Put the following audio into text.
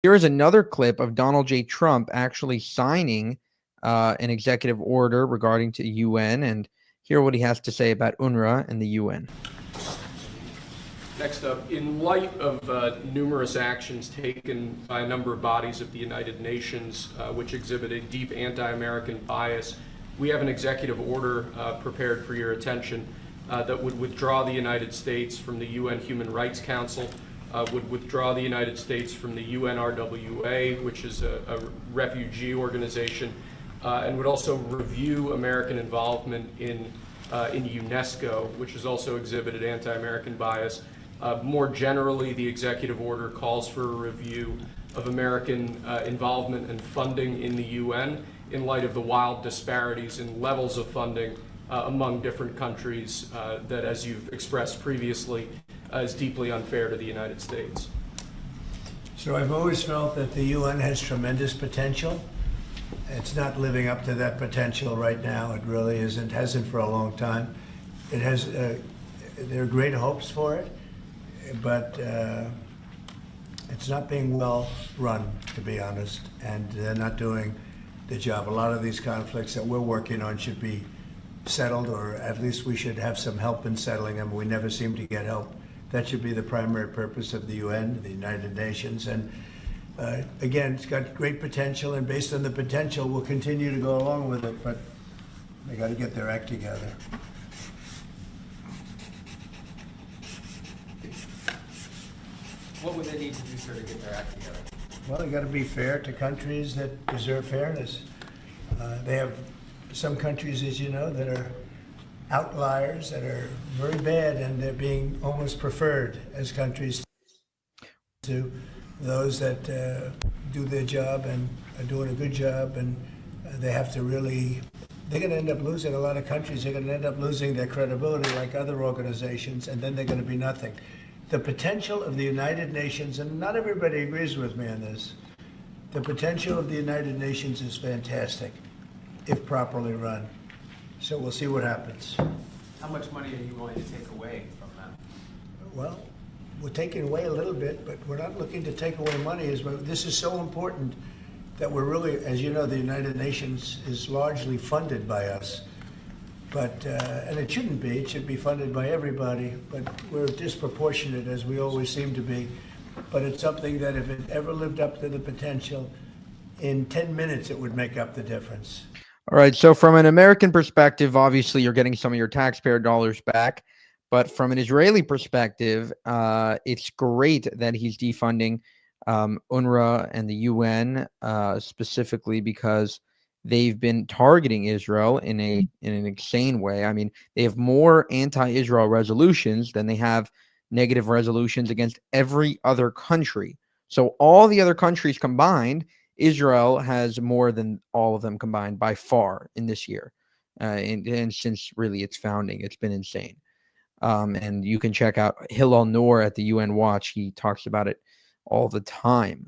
Here is another clip of Donald J. Trump actually signing an executive order regarding to the UN, and hear what he has to say about UNRWA and the UN. Next up, in light of numerous actions taken by a number of bodies of the United Nations which exhibit a deep anti-American bias, we have an executive order prepared for your attention that would withdraw the United States from the UN Human Rights Council, would withdraw the United States from the UNRWA, which is a refugee organization, and would also review American involvement in UNESCO, which has also exhibited anti-American bias. More generally, the executive order calls for a review of American involvement and funding in the UN in light of the wild disparities in levels of funding among different countries that, as you've expressed previously, is deeply unfair to the United States. So I've always felt that the UN has tremendous potential. It's not living up to that potential right now. It really isn't, hasn't for a long time. It has, there are great hopes for it, but it's not being well run, to be honest, and they're not doing the job. A lot of these conflicts that we're working on should be settled, or at least we should have some help in settling them. We never seem to get help. That should be the primary purpose of the UN, the United Nations. And again, it's got great potential, and based on the potential, we'll continue to go along with it, but they got to get their act together. What would they need to do, sir, to get their act together? Well, they got to be fair to countries that deserve fairness. They have some countries, as you know, that are outliers, that are very bad, and they're being almost preferred as countries to those that do their job and are doing a good job, and they have to really, they're going to end up losing, a lot of countries are going to end up losing their credibility like other organizations, and then they're going to be nothing. The potential of the United Nations, and not everybody agrees with me on this, the potential of the United Nations is fantastic if properly run. So we'll see what happens. How much money are you willing to take away from them? Well, we're taking away a little bit, but we're not looking to take away money. This is so important that we're really, as you know, the United Nations is largely funded by us. But, and it shouldn't be, it should be funded by everybody, but we're disproportionate, as we always seem to be. But it's something that if it ever lived up to the potential, in 10 minutes it would make up the difference. All right, so from an American perspective, obviously you're getting some of your taxpayer dollars back, but from an Israeli perspective, it's great that he's defunding UNRWA and the UN, specifically because they've been targeting Israel in an insane way. I mean, they have more anti-Israel resolutions than they have negative resolutions against every other country. So all the other countries combined, Israel has more than all of them combined by far in this year. And since really its founding, it's been insane. And you can check out Hillel Noor at the UN Watch. He talks about it all the time.